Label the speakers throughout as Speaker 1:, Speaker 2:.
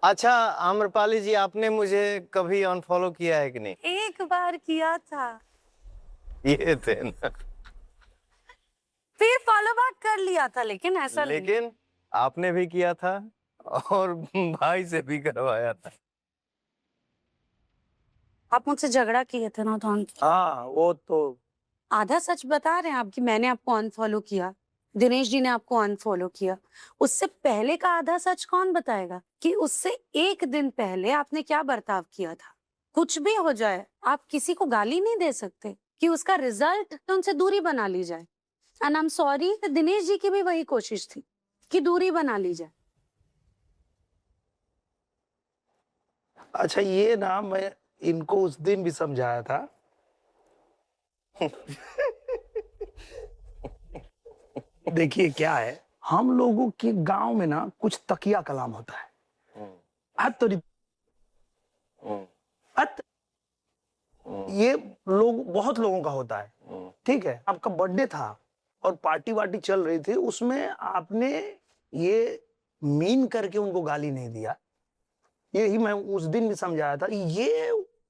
Speaker 1: अच्छा आम्रपाली जी, आपने मुझे कभी अनफॉलो किया है कि नहीं?
Speaker 2: एक बार किया था,
Speaker 1: ये थे ना।
Speaker 2: फिर फॉलो बैक कर लिया था, लेकिन ऐसा नहीं।
Speaker 1: लेकिन आपने भी किया था और भाई से भी करवाया था।
Speaker 2: आप मुझसे झगड़ा किए थे ना, तो
Speaker 3: हाँ वो तो
Speaker 2: आधा सच बता रहे हैं आप कि मैंने आपको अनफॉलो किया, दिनेश जी ने आपको अनफॉलो किया। उससे पहले का आधा सच कौन बताएगा कि उससे एक दिन पहले आपने क्या बर्ताव किया था? कुछ भी हो जाए, आप किसी को गाली नहीं दे सकते कि उसका रिजल्ट तो उनसे दूरी बना ली जाए। And I am sorry, Dinesh ji की भी वही कोशिश थी कि दूरी बना ली जाए।
Speaker 3: अच्छा, ये ना मैं इनको उस दिन भी समझाया था। देखिए क्या है, हम लोगों के गांव में ना कुछ तकिया कलाम होता है। अत तो अत ये लोग बहुत लोगों का होता है। ठीक है, आपका बर्थडे था और पार्टी वार्टी चल रही थी, उसमें आपने ये मीन करके उनको गाली नहीं दिया। यही मैं उस दिन भी समझाया था। ये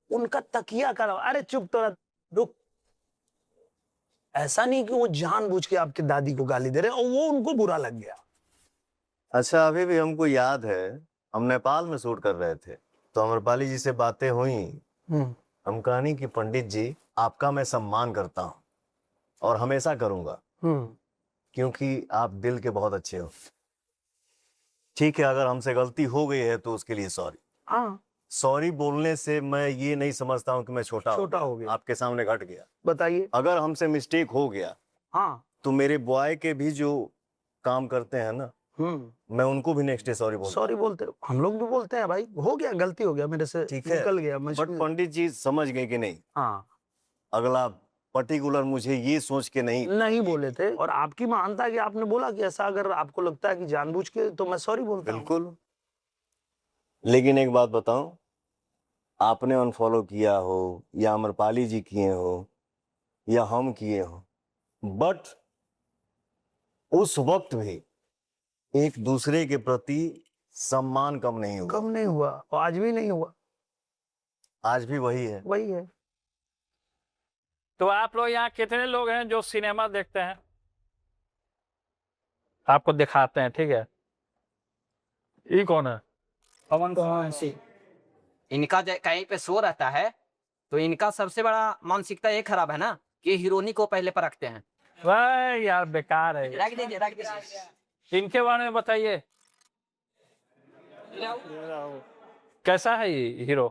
Speaker 3: उनका तकिया कलाम, अरे चुप तो रुक। ऐसा नहीं कि वो जानबूझ के आपकी दादी को गाली दे रहे और वो उनको बुरा लग गया।
Speaker 1: अच्छा, अभी भी हमको याद है, हम नेपाल में शूट कर रहे थे तो अम्रपाली जी से बातें हुई। हम कहानी कि पंडित जी, आपका मैं सम्मान करता हूँ और हमेशा करूंगा, क्योंकि आप दिल के बहुत अच्छे हो। ठीक है, अगर हमसे गलती हो गई है तो उसके लिए सॉरी।
Speaker 3: हाँ,
Speaker 1: सॉरी बोलने से मैं ये नहीं समझता हूँ कि मैं छोटा
Speaker 3: हो गया।
Speaker 1: आपके सामने घट गया।
Speaker 3: बताइए।
Speaker 1: अगर हमसे मिस्टेक हो गया
Speaker 3: हाँ,
Speaker 1: तो मेरे बॉय के भी जो काम करते हैं ना, मैं उनको भी नेक्स्ट डे सॉरी बोलता हूँ।
Speaker 3: सॉरी बोलते हम लोग भी बोलते हैं भाई, हो गया, गलती हो गया मेरे से,
Speaker 1: ठीक है,
Speaker 3: निकल गया।
Speaker 1: बट पंडित जी समझ गए कि नहीं?
Speaker 3: हाँ,
Speaker 1: अगला पर्टिकुलर मुझे ये सोच के
Speaker 3: नहीं बोले थे। और आपकी महानता है कि आपने बोला कि ऐसा अगर आपको लगता है कि जानबूझ के, तो मैं सॉरी बोलता हूँ।
Speaker 1: बिल्कुल। लेकिन एक बात बताऊं, आपने अनफॉलो किया हो या अमरपाली जी किए हो या हम किए हो, बट उस वक्त भी एक दूसरे के प्रति सम्मान कम नहीं हुआ।
Speaker 3: कम नहीं हुआ और आज भी नहीं हुआ,
Speaker 1: आज भी वही है।
Speaker 3: वही है।
Speaker 4: तो आप लोग यहाँ कितने लोग हैं जो सिनेमा देखते हैं? आपको दिखाते हैं, ठीक है। ये कौन है?
Speaker 5: पवन सिंह। इनका कहीं पे शो रहता है तो इनका सबसे बड़ा मानसिकता ये खराब है ना कि हीरोनी को पहले परखते हैं।
Speaker 4: वाह यार, बेकार है।
Speaker 5: रख दीजिए।
Speaker 4: इनके बारे में बताइए, कैसा है ये हीरो?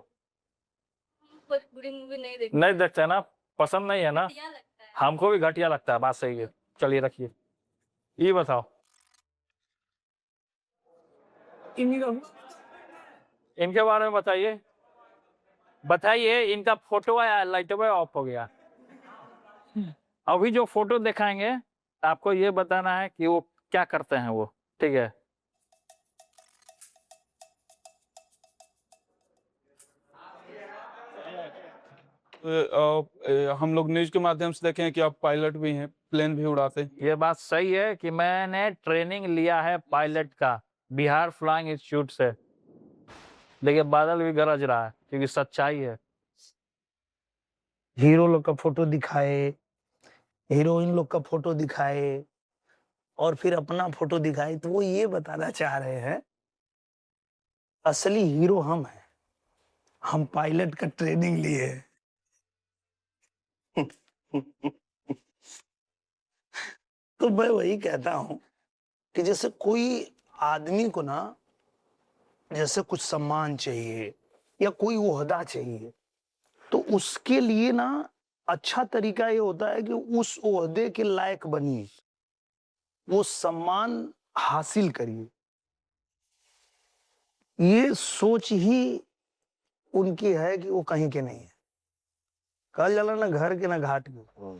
Speaker 2: बुरी मूवी
Speaker 4: नहीं देखते ना, पसंद नहीं है ना? हमको भी घटिया लगता है, बात सही है। चलिए रखिए, ये बताओ इनके बारे में बताइए। इनका फोटो आया, लाइट ऑफ हो गया। अभी जो फोटो दिखाएंगे आपको ये बताना है कि वो क्या करते हैं वो, ठीक है।
Speaker 6: हम लोग न्यूज के माध्यम से देखे हैं कि आप पायलट भी हैं, प्लेन भी उड़ाते हैं।
Speaker 4: ये बात सही है कि मैंने ट्रेनिंग लिया है पायलट का, बिहार फ्लाइंग इंस्टीट्यूट से। देखिए बादल भी गरज रहा है, क्योंकि सच्चाई है।
Speaker 3: हीरो लोग का फोटो दिखाए, हीरोइन लोग का फोटो दिखाए और फिर अपना फोटो दिखाए, तो वो ये बताना चाह रहे हैं असली हीरो हम हैं, हम पायलट का ट्रेनिंग लिए हैं। तो मैं वही कहता हूं कि जैसे कोई आदमी को ना, जैसे कुछ सम्मान चाहिए या कोई ओहदा चाहिए, तो उसके लिए ना अच्छा तरीका ये होता है कि उस ओहदे के लायक बनिए, वो सम्मान हासिल करिए। ये सोच ही उनकी है कि वो कहीं के नहीं है। कल जाला ना घर के ना घाट के,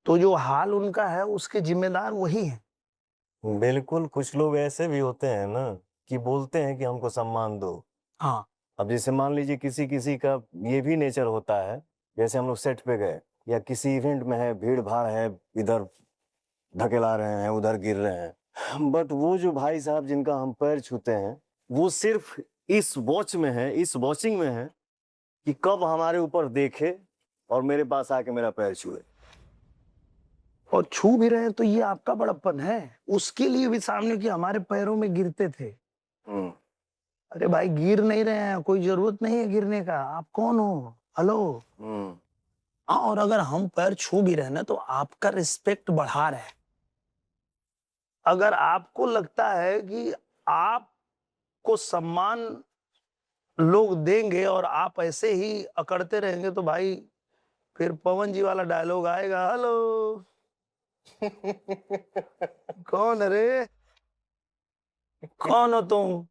Speaker 3: तो जो हाल उनका है उसके जिम्मेदार वही हैं।
Speaker 1: बिल्कुल, कुछ लोग ऐसे भी होते हैं ना कि बोलते हैं कि हमको सम्मान दो।
Speaker 3: हाँ,
Speaker 1: अब जैसे मान लीजिए किसी किसी का ये भी नेचर होता है, जैसे हम लोग सेट पे गए या किसी इवेंट में है, भीड़ भाड़ है, इधर ढकेला रहे हैं, उधर गिर रहे हैं, बट वो जो भाई साहब जिनका हम पैर छूते हैं, वो सिर्फ इस वॉच में है, इस वॉचिंग में है कि कब हमारे ऊपर देखे और मेरे पास आके मेरा पैर छुए।
Speaker 3: और छू भी रहे हैं तो ये आपका बड़प्पन है। उसके लिए भी सामने कि हमारे पैरों में गिरते थे।
Speaker 1: हम्म,
Speaker 3: अरे भाई गिर नहीं रहे हैं, कोई जरूरत नहीं है गिरने का। आप कौन हो? हेलो।
Speaker 1: हम्म,
Speaker 3: हाँ, और अगर हम पैर छू भी रहे हैं ना तो आपका रिस्पेक्ट बढ़ा रहे हैं। अगर आपको लगता है कि आपको सम्मान लोग देंगे और आप ऐसे ही अकड़ते रहेंगे तो भाई फिर पवन जी वाला डायलॉग आएगा, हेलो कौन अरे कौन हो तुम,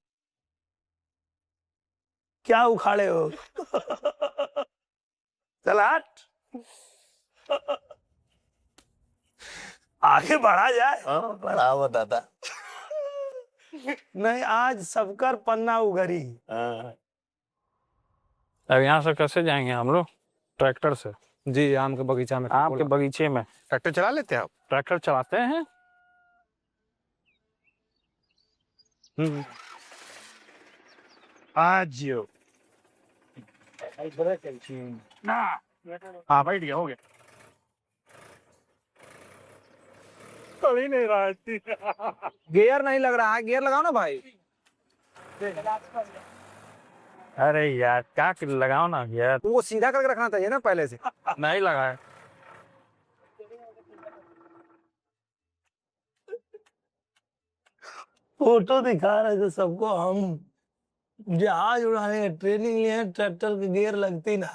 Speaker 3: क्या उखाड़े हो? चल हट। आगे बढ़ा जाए।
Speaker 1: हाँ, बड़ा बताता।
Speaker 3: नहीं, आज सबकर पन्ना उगरी।
Speaker 1: हाँ,
Speaker 4: अब यहाँ से कैसे जाएंगे हम लोग? ट्रैक्टर से।
Speaker 6: जी, आम के बगीचा में
Speaker 4: आम के बगीचे में
Speaker 6: ट्रैक्टर चला लेते हैं आप?
Speaker 4: ट्रैक्टर चलाते हैं।
Speaker 6: आज हाँ बैठ गया, हो गया। चल ही नहीं रहा है। गियर नहीं लग रहा है, गियर लगाओ ना भाई।
Speaker 4: अरे यार क्या लगाओ ना यार।
Speaker 6: वो सीधा करके रखना चाहिए ना पहले से।
Speaker 4: नहीं लगाए।
Speaker 3: फोटो दिखा रहे थे सबको, हम जहाज उड़ाने का ट्रेनिंग लिए हैं, ट्रैक्टर की गियर लगती ना।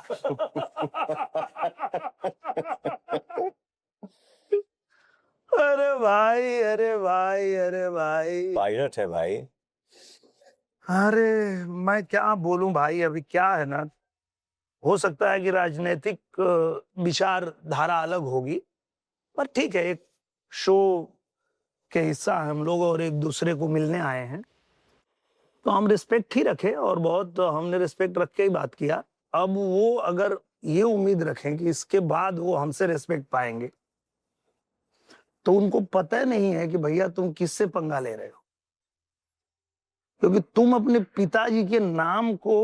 Speaker 3: अरे भाई, अरे भाई, अरे भाई,
Speaker 1: पायलट है भाई।
Speaker 3: अरे मैं क्या बोलूं भाई। अभी क्या है ना, हो सकता है कि राजनीतिक विचारधारा अलग होगी, पर ठीक है, एक शो के हिस्सा हम लोग और एक दूसरे को मिलने आए हैं तो हम रिस्पेक्ट ही रखे और बहुत हमने रिस्पेक्ट रख के ही बात किया। अब वो अगर ये उम्मीद रखें कि इसके बाद वो हमसे रिस्पेक्ट पाएंगे तो उनको पता नहीं है कि भैया तुम किससे पंगा ले रहे हो। क्योंकि तुम अपने पिताजी के नाम को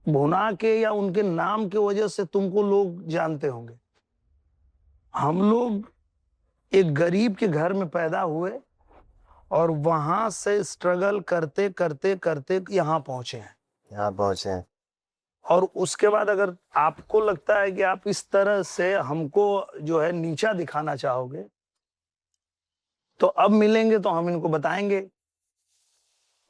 Speaker 3: भुना के या उनके नाम की वजह से तुमको लोग जानते होंगे। हम लोग एक गरीब के घर में पैदा हुए और वहां से स्ट्रगल करते करते करते यहाँ पहुंचे हैं।
Speaker 1: यहाँ पहुंचे हैं।
Speaker 3: और उसके बाद अगर आपको लगता है कि आप इस तरह से हमको जो है नीचा दिखाना चाहोगे तो अब मिलेंगे तो हम इनको बताएंगे।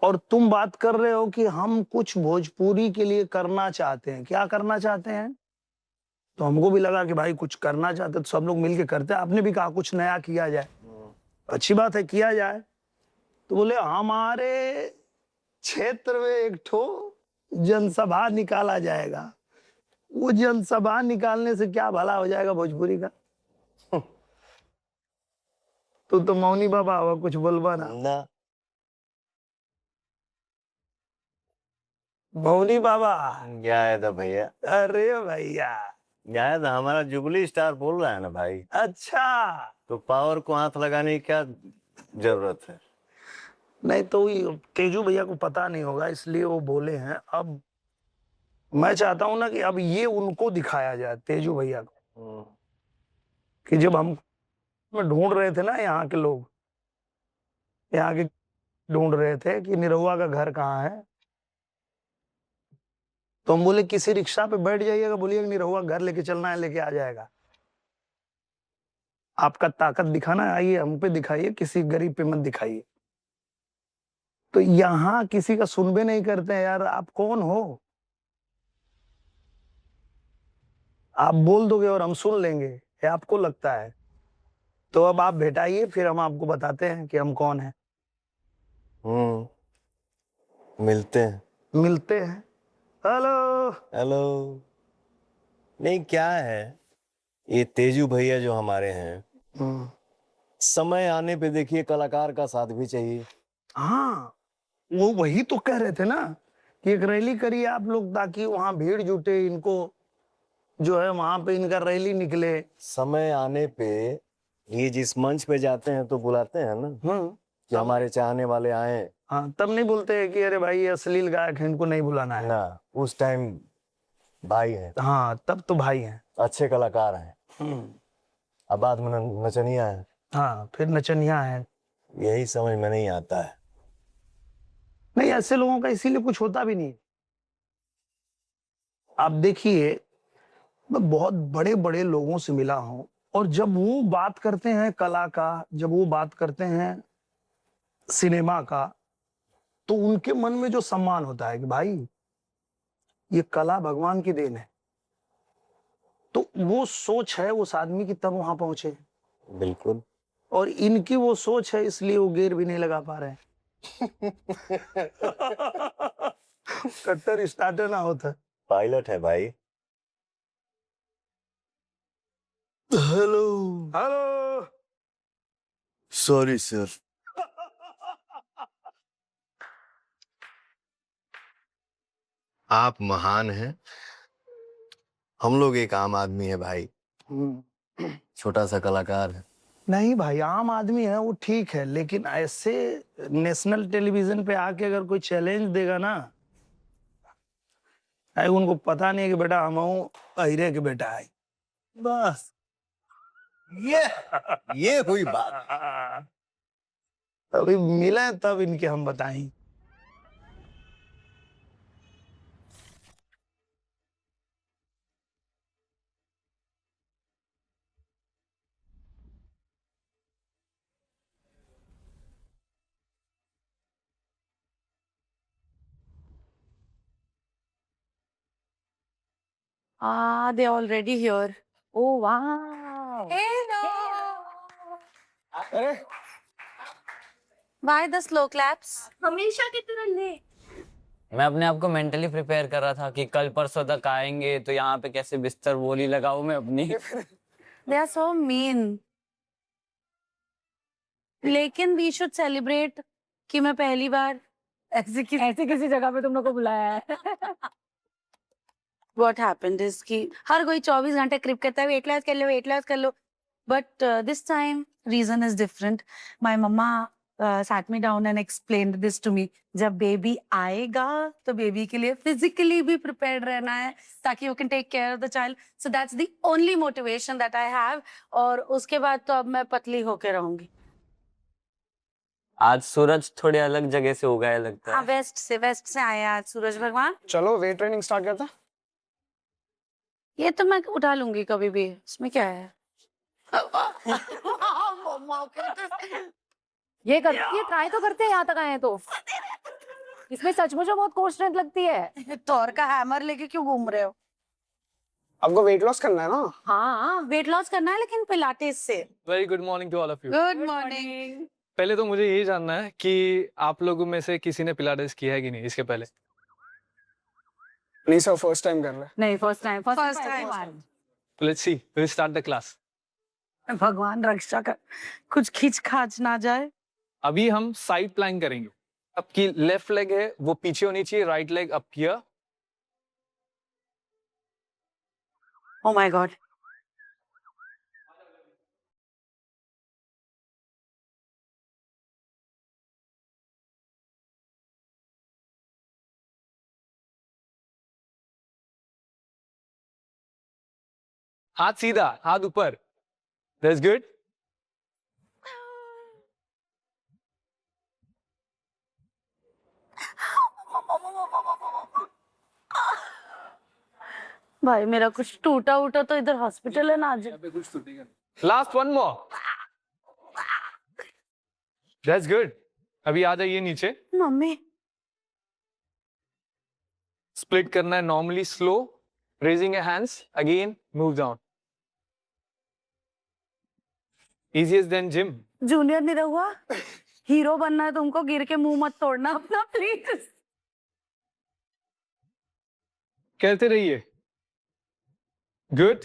Speaker 3: और तुम बात कर रहे हो कि हम कुछ भोजपुरी के लिए करना चाहते हैं। क्या करना चाहते हैं? तो हमको भी लगा कि भाई कुछ करना चाहते तो सब लोग मिलके करते हैं। आपने भी कहा कुछ नया किया जाए, अच्छी बात है, किया जाए। तो बोले हमारे क्षेत्र में एक ठो जनसभा निकाला जाएगा। वो जनसभा निकालने से क्या भला हो जाएगा भोजपुरी का? तू तो मौनी बाबा हुआ, कुछ बोलबा ना।
Speaker 1: ना,
Speaker 3: मौनी बाबा,
Speaker 1: क्या है था भैया?
Speaker 3: अरे भैया,
Speaker 1: क्या है था? हमारा जुबली स्टार बोल रहा है ना भाई,
Speaker 3: अच्छा।
Speaker 1: तो पावर को हाथ लगाने की क्या जरूरत है?
Speaker 3: नहीं तो ये तेजू भैया को पता नहीं होगा इसलिए वो बोले हैं। अब मैं चाहता हूं ना कि अब ये उनको दिखाया जाए, तेजू भैया को, कि जब हम ढूंढ रहे थे ना, यहाँ के लोग यहाँ के ढूंढ रहे थे कि निरहुआ का घर कहाँ है, तो हम बोले किसी रिक्शा पे बैठ जाइएगा, बोलिए निरहुआ घर लेके चलना है, लेके आ जाएगा। आपका ताकत दिखाना है, आइए हम पे दिखाइए, किसी गरीब पे मत दिखाइए। तो यहाँ किसी का सुनबे नहीं करते हैं यार। आप कौन हो? आप बोल दोगे और हम सुन लेंगे, ये आपको लगता है? तो अब आप भेटाइए, फिर हम आपको बताते हैं कि हम कौन हैं।
Speaker 1: मिलते हैं।
Speaker 3: मिलते हैं। हेलो।
Speaker 1: हेलो। नहीं, क्या है, ये तेजू भैया जो हमारे हैं, समय आने पे देखिए कलाकार का साथ भी चाहिए।
Speaker 3: हाँ, वो वही तो कह रहे थे ना कि एक रैली करिए आप लोग, ताकि वहां भीड़ जुटे, इनको जो है वहां पे इनका रैली निकले।
Speaker 1: समय आने पे ये जिस मंच पे जाते हैं तो बुलाते हैं ना, कि हमारे चाहने वाले आए।
Speaker 3: हाँ, तब नहीं बोलते कि अरे भाई ये अश्लील गायक है, इनको नहीं बुलाना है।
Speaker 1: ना, उस टाइम भाई हैं,
Speaker 3: हाँ, तब तो भाई हैं।
Speaker 1: अच्छे कलाकार हैं। अब बाद में नचनिया है,
Speaker 3: हाँ, फिर नचनिया है।
Speaker 1: यही समझ में नहीं आता है।
Speaker 3: नहीं, ऐसे लोगों का इसीलिए कुछ होता भी नहीं। आप देखिए, मैं बहुत बड़े बड़े लोगों से मिला हूं, और जब वो बात करते हैं कला का, जब वो बात करते हैं सिनेमा का, तो उनके मन में जो सम्मान होता है कि भाई ये कला भगवान की देन है, तो वो सोच है उस आदमी की, तब वहां पहुंचे।
Speaker 1: बिल्कुल।
Speaker 3: और इनकी वो सोच है, इसलिए वो गेर भी नहीं लगा पा रहे हैं। कट्टर स्टार्टर ना होता।
Speaker 1: पायलट है भाई।
Speaker 3: Hello hello.
Speaker 1: Sorry sir. आप महान हैं, हम लोग एक आम आदमी है भाई, छोटा सा कलाकार है।
Speaker 3: नहीं भाई, आम आदमी है वो ठीक है, लेकिन ऐसे नेशनल टेलीविजन पे आके अगर कोई चैलेंज देगा ना, अरे उनको पता नहीं है कि बेटा हम अहिरे के बेटा है।
Speaker 1: बस ये हुई बात।
Speaker 3: अभी मिले तब इनके हम बताएं।
Speaker 2: Ah, they're already here.
Speaker 7: Oh wow.
Speaker 2: Hello.
Speaker 3: अरे
Speaker 2: Why the slow claps?
Speaker 7: हमेशा की तरह ले।
Speaker 5: मैं अपने आप को मेंटली प्रिपेयर कर रहा था कि कल परसों तक आएंगे तो यहाँ पे कैसे बिस्तर बोली लगाऊं मैं अपनी।
Speaker 2: They are so mean. लेकिन we should celebrate कि मैं पहली बार ऐसे
Speaker 7: किसी जगह पे तुम लोग को बुलाया है।
Speaker 2: what happened is कि हर कोई 24 घंटे क्रिप करता है, वेट लॉस कर लो, वेट लॉस कर लो, but this time reason is different. My mama sat me down and explained this to me. जब बेबी आएगा तो बेबी के लिए फिजिकली भी प्रिपेयर्ड रहना है ताकि you can take care of the child. So that's the only motivation that I have. और उसके बाद तो अब मैं पतली होके रहूंगी।
Speaker 5: आज सूरज थोड़े अलग जगह से उगाया लगता
Speaker 2: हाँ,
Speaker 5: है।
Speaker 2: वेस्ट से आए आज सूरज भगवान।
Speaker 6: चलो वेट ट्रेनिंग स्टार्ट करते हैं।
Speaker 2: ये तो मैं उठा लूंगी कभी भी, इसमें क्या है।
Speaker 7: ये ट्राई तो करते हैं, यहाँ तक आए हैं तो। इसमें सचमुच में बहुत कोर स्ट्रेंथ लगती है।
Speaker 2: थॉर का हैमर लेके क्यों घूम रहे हो?
Speaker 6: आपको वेट लॉस करना है ना?
Speaker 2: हाँ, वेट लॉस करना है लेकिन पिलाटेस से।
Speaker 8: Very good morning to all of you.
Speaker 2: Good morning.
Speaker 8: पहले तो मुझे ये जानना है कि आप लोगों में से किसी ने पिलाटेस किया है कि नहीं इसके पहले?
Speaker 6: नहीं सर, फर्स्ट टाइम कर रहे हैं।
Speaker 7: नहीं, first time
Speaker 8: let's see, will start the class.
Speaker 2: भगवान रक्षा कर, कुछ खींच खाच ना जाए।
Speaker 8: अभी हम साइड प्लैंक करेंगे। आपकी लेफ्ट लेग है वो पीछे होनी चाहिए, right leg up here.
Speaker 2: Oh my God.
Speaker 8: हाथ सीधा, हाथ ऊपर। That's good.
Speaker 2: भाई मेरा कुछ टूटा उटा तो इधर हॉस्पिटल है ना आज।
Speaker 8: Last one more. That's good. अभी आ जाइए नीचे।
Speaker 2: मम्मी
Speaker 8: स्प्लिट करना है normally, slow, raising your hands, again move down. Easiest than gym.
Speaker 2: Junior नहीं रहुआ, हीरो बनना है तुमको, गिर के मुंह मत तोड़ना अपना प्लीज।
Speaker 8: कहते रहिए। गुड।